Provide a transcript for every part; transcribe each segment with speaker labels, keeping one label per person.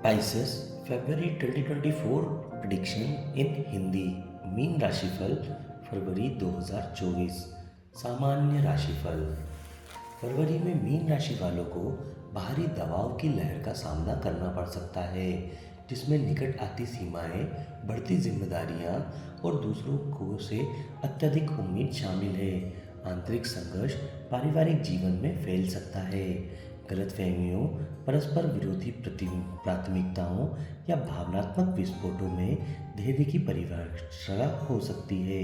Speaker 1: ISIS फरवरी 2024 prediction इन Hindi. Mean राशिफल फरवरी 2024। सामान्य राशिफल। फरवरी में मीन राशि वालों को बाहरी दबाव की लहर का सामना करना पड़ सकता है, जिसमें निकट आती सीमाएं, बढ़ती जिम्मेदारियां और दूसरों को से अत्यधिक उम्मीद शामिल है। आंतरिक संघर्ष पारिवारिक जीवन में फैल सकता है। गलतफहमियों, परस्पर विरोधी प्राथमिकताओं या भावनात्मक विस्फोटों में धैर्य की परिभाषा हो सकती है।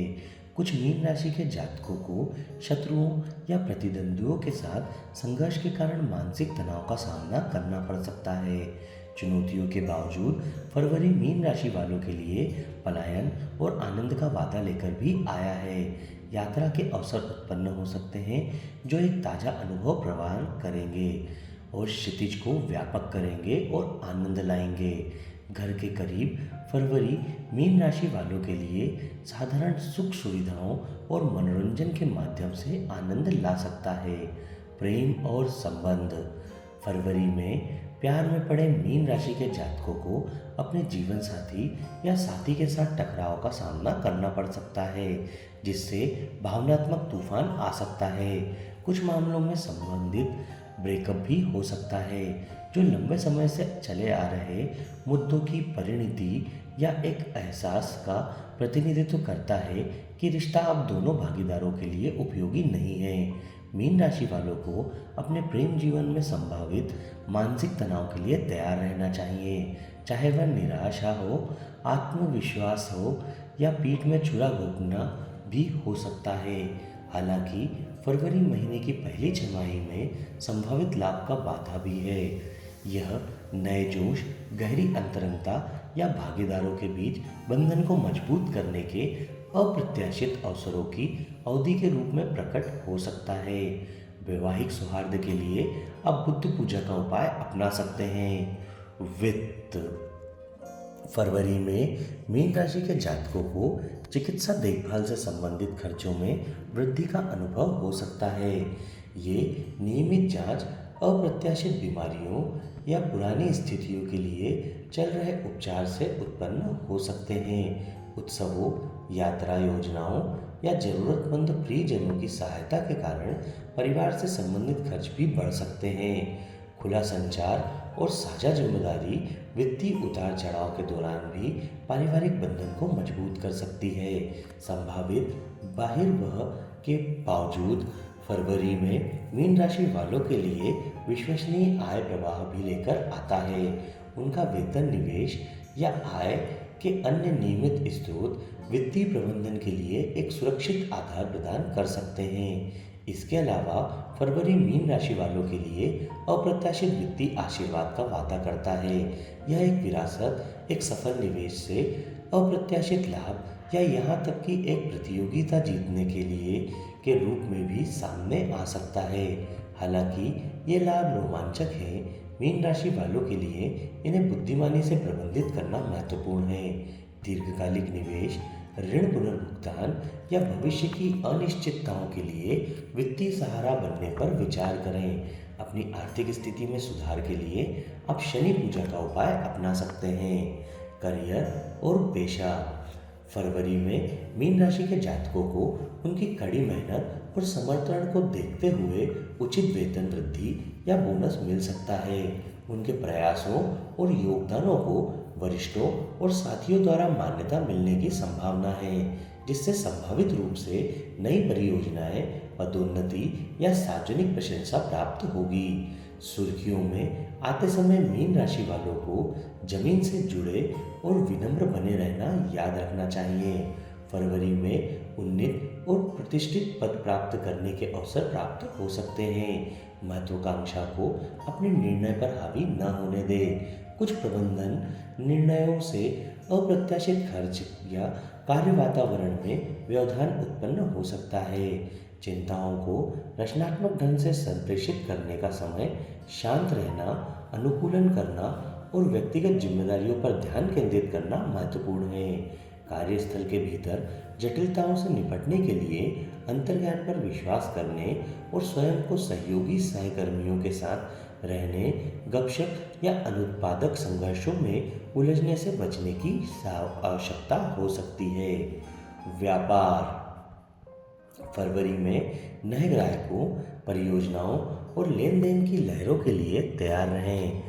Speaker 1: कुछ मीन राशि के जातकों को शत्रुओं या प्रतिद्वंद्वियों के साथ संघर्ष के कारण मानसिक तनाव का सामना करना पड़ सकता है। चुनौतियों के बावजूद फरवरी मीन राशि वालों के लिए पलायन और आनंद का वादा लेकर भी आया है। यात्रा के अवसर उत्पन्न हो सकते हैं जो एक ताज़ा अनुभव प्रदान करेंगे और क्षितिज को व्यापक करेंगे और आनंद लाएंगे। घर के करीब फरवरी मीन राशि वालों के लिए साधारण सुख सुविधाओं और मनोरंजन के माध्यम से आनंद ला सकता है। प्रेम और संबंध। फरवरी में प्यार में पड़े मीन राशि के जातकों को अपने जीवन साथी या साथी के साथ टकराव का सामना करना पड़ सकता है, जिससे भावनात्मक तूफान आ सकता है। कुछ मामलों में संबंधित ब्रेकअप भी हो सकता है, जो लंबे समय से चले आ रहे मुद्दों की परिणति या एक एहसास का प्रतिनिधित्व करता है कि रिश्ता अब दोनों भागीदारों के लिए उपयोगी नहीं है। मीन राशि वालों को अपने प्रेम जीवन में संभावित मानसिक तनाव के लिए तैयार रहना चाहिए, चाहे वह निराशा हो, आत्मविश्वास हो या पीठ में छुरा घोंपना भी हो सकता है। हालांकि फरवरी महीने की पहली छमाही में संभावित लाभ का बाधा भी है। यह नए जोश, गहरी अंतरंगता या भागीदारों के बीच बंधन को मजबूत करने के अप्रत्याशित अवसरों की अवधि के रूप में प्रकट हो सकता है। वैवाहिक सौहार्द के लिए आप बुद्ध पूजा का उपाय अपना सकते हैं। वित्त। फरवरी में मीन राशि के जातकों को चिकित्सा देखभाल से संबंधित खर्चों में वृद्धि का अनुभव हो सकता है। ये नियमित जांच, अप्रत्याशित बीमारियों या पुरानी स्थितियों के लिए चल रहे उपचार से उत्पन्न हो सकते हैं। उत्सवों, यात्रा योजनाओं या जरूरतमंद प्रियजनों की सहायता के कारण परिवार से संबंधित खर्च भी बढ़ सकते हैं। खुला संचार और साझा जिम्मेदारी वित्तीय उतार चढ़ाव के दौरान भी पारिवारिक बंधन को मजबूत कर सकती है। संभावित बहिर्वाह के बावजूद फरवरी में मीन राशि वालों के लिए विश्वसनीय आय प्रवाह भी लेकर आता है। उनका वेतन, निवेश या आय के अन्य नियमित स्रोत वित्तीय प्रबंधन के लिए एक सुरक्षित आधार प्रदान कर सकते हैं। इसके अलावा फरवरी मीन राशि वालों के लिए अप्रत्याशित वित्तीय आशीर्वाद का वादा करता है। यह एक विरासत, एक सफल निवेश से अप्रत्याशित लाभ या यहाँ तक कि एक प्रतियोगिता जीतने के लिए के रूप में भी सामने आ सकता है। हालांकि ये लाभ रोमांचक हैं, मीन राशि वालों के लिए इन्हें बुद्धिमानी से प्रबंधित करना महत्वपूर्ण है। दीर्घकालिक निवेश, ऋण पुनर्भुगतान या भविष्य की अनिश्चितताओं के लिए वित्तीय सहारा बनने पर विचार करें। अपनी आर्थिक स्थिति में सुधार के लिए आप शनि पूजा का उपाय अपना सकते हैं। करियर और पेशा। फरवरी में मीन राशि के जातकों को उनकी कड़ी मेहनत और समर्पण को देखते हुए उचित वेतन वृद्धि या बोनस मिल सकता है। उनके प्रयासों और योगदानों को वरिष्ठों और साथियों द्वारा मान्यता मिलने की संभावना है, जिससे संभावित रूप से नई परियोजनाएं, पदोन्नति या सार्वजनिक प्रशंसा प्राप्त होगी। सुर्खियों में आते समय मीन राशि वालों को जमीन से जुड़े और विनम्र बने रहना याद रखना चाहिए। फरवरी में उन्नत और प्रतिष्ठित पद प्राप्त करने के अवसर प्राप्त हो सकते हैं। महत्वाकांक्षा को अपने निर्णय पर हावी न होने दें। कुछ प्रबंधन निर्णयों से अप्रत्याशित खर्च या कार्य वातावरण में व्यवधान उत्पन्न हो सकता है। चिंताओं को रचनात्मक ढंग से संप्रेषित करने का समय शांत रहना, अनुकूलन करना और व्यक्तिगत जिम्मेदारियों पर ध्यान केंद्रित करना महत्वपूर्ण है। कार्यस्थल के भीतर जटिलताओं से निपटने के लिए अंतर्ज्ञान पर विश्वास करने और स्वयं को सहयोगी सहकर्मियों के साथ रहने, गपशप या अनुत्पादक संघर्षों में उलझने से बचने की आवश्यकता हो सकती है। व्यापार फरवरी में नए ग्राहकों, परियोजनाओं और लेन देन की लहरों के लिए तैयार रहें।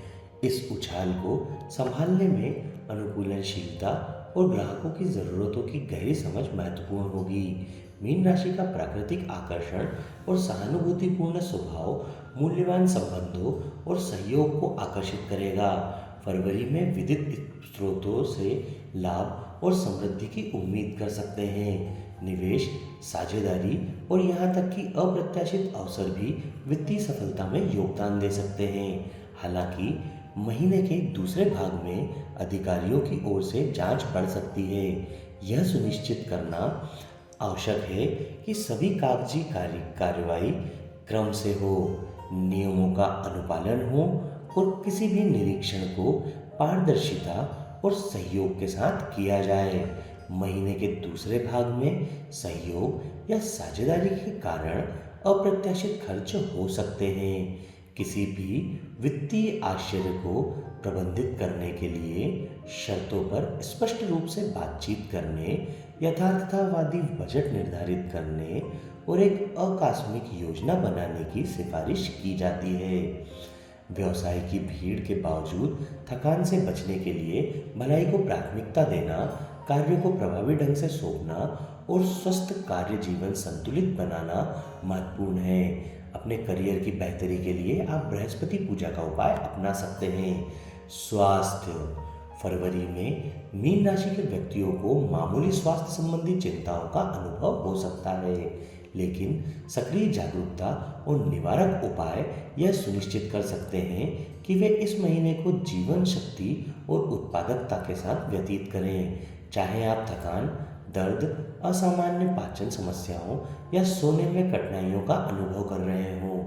Speaker 1: इस उछाल को संभालने में अनुकूलनशीलता और ग्राहकों की ज़रूरतों की गहरी समझ महत्वपूर्ण होगी। मीन राशि का प्राकृतिक आकर्षण और सहानुभूतिपूर्ण स्वभाव मूल्यवान संबंधों और सहयोग को आकर्षित करेगा। फरवरी में विविध स्रोतों से लाभ और समृद्धि की उम्मीद कर सकते हैं। निवेश, साझेदारी और यहाँ तक कि अप्रत्याशित अवसर भी वित्तीय सफलता में योगदान दे सकते हैं। हालांकि महीने के दूसरे भाग में अधिकारियों की ओर से जांच बढ़ सकती है। यह सुनिश्चित करना आवश्यक है कि सभी कागजी कार्रवाई क्रम से हो, नियमों का अनुपालन हो और किसी भी निरीक्षण को पारदर्शिता और सहयोग के साथ किया जाए। महीने के दूसरे भाग में सहयोग या साझेदारी के कारण अप्रत्याशित खर्च हो सकते हैं। किसी भी वित्तीय आश्चर्य को प्रबंधित करने के लिए शर्तों पर स्पष्ट रूप से बातचीत करने, यथार्थवादी बजट निर्धारित करने और एक आकस्मिक योजना बनाने की सिफारिश की जाती है। व्यवसाय की भीड़ के बावजूद थकान से बचने के लिए भलाई को प्राथमिकता देना, कार्यों को प्रभावी ढंग से सौंपना और स्वस्थ कार्य जीवन संतुलित बनाना महत्वपूर्ण है। अपने करियर की बेहतरी के लिए आप बृहस्पति पूजा का उपाय अपना सकते हैं। स्वास्थ्य फरवरी में मीन राशि के व्यक्तियों को मामूली स्वास्थ्य संबंधी चिंताओं का अनुभव हो सकता है, लेकिन सक्रिय जागरूकता और निवारक उपाय यह सुनिश्चित कर सकते हैं कि वे इस महीने को जीवन शक्ति और उत्पादकता के साथ व्यतीत करें। चाहे आप थकान, दर्द, असामान्य पाचन समस्याओं या सोने में कठिनाइयों का अनुभव कर रहे हों,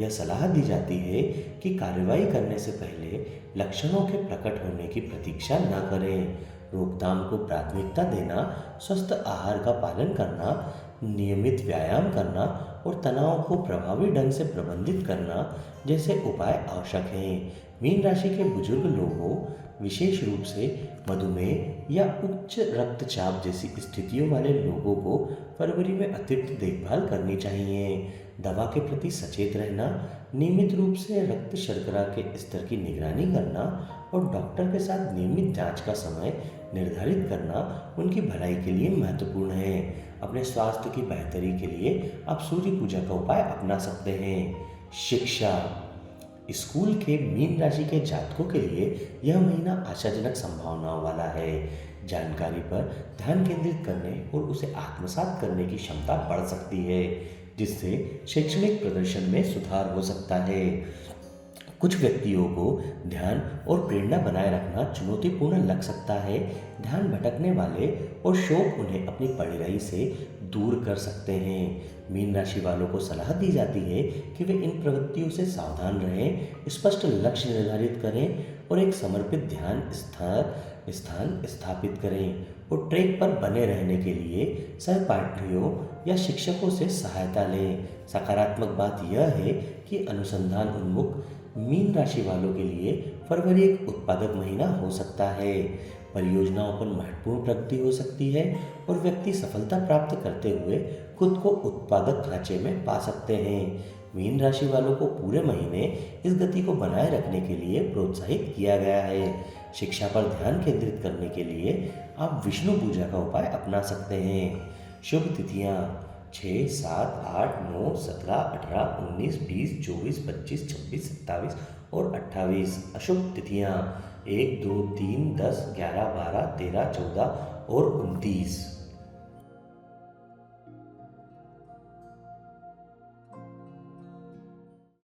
Speaker 1: यह सलाह दी जाती है कि कार्रवाई करने से पहले लक्षणों के प्रकट होने की प्रतीक्षा न करें। रोकथाम को प्राथमिकता देना, स्वस्थ आहार का पालन करना, नियमित व्यायाम करना और तनाव को प्रभावी ढंग से प्रबंधित करना जैसे उपाय आवश्यक हैं। मीन राशि के बुजुर्ग लोगों, विशेष रूप से मधुमेह या उच्च रक्तचाप जैसी स्थितियों वाले लोगों को फरवरी में अतिरिक्त देखभाल करनी चाहिए। दवा के प्रति सचेत रहना, नियमित रूप से रक्त शर्करा के स्तर की निगरानी करना और डॉक्टर के साथ नियमित जांच का समय निर्धारित करना उनकी भलाई के लिए महत्वपूर्ण है। अपने स्वास्थ्य की बेहतरी के लिए आप सूर्य पूजा का उपाय अपना सकते हैं। शिक्षा स्कूल के मीन राशि के जातकों के लिए यह महीना आशाजनक संभावनाओं वाला है। जानकारी पर ध्यान केंद्रित करने और उसे आत्मसात करने की क्षमता बढ़ सकती है, जिससे शैक्षणिक प्रदर्शन में सुधार हो सकता है। कुछ व्यक्तियों को ध्यान और प्रेरणा बनाए रखना चुनौतीपूर्ण लग सकता है। ध्यान भटकने वाले और शौक उन्हें अपनी पढ़ाई से दूर कर सकते हैं। मीन राशि वालों को सलाह दी जाती है कि वे इन प्रवृत्तियों से सावधान रहें, स्पष्ट लक्ष्य निर्धारित करें और एक समर्पित ध्यान स्थान स्थापित करें और ट्रैक पर बने रहने के लिए सहपाठियों या शिक्षकों से सहायता लें। सकारात्मक बात यह है कि अनुसंधान उन्मुख मीन राशि वालों के लिए फरवरी एक उत्पादक महीना हो सकता है। परियोजनाओं पर महत्वपूर्ण प्रगति हो सकती है और व्यक्ति सफलता प्राप्त करते हुए खुद को उत्पादक ढांचे में पा सकते हैं। मीन राशि वालों को पूरे महीने इस गति को बनाए रखने के लिए प्रोत्साहित किया गया है। शिक्षा पर ध्यान केंद्रित करने के लिए आप विष्णु पूजा का उपाय अपना सकते हैं। शुभ तिथियां 6, 7, 8, 9, 17, 18, 19, 20, 24, 25, 26, 27 और 28। अशुभ तिथियां 1, 2, 3, 10, 11, 12, 13, 14 और 29।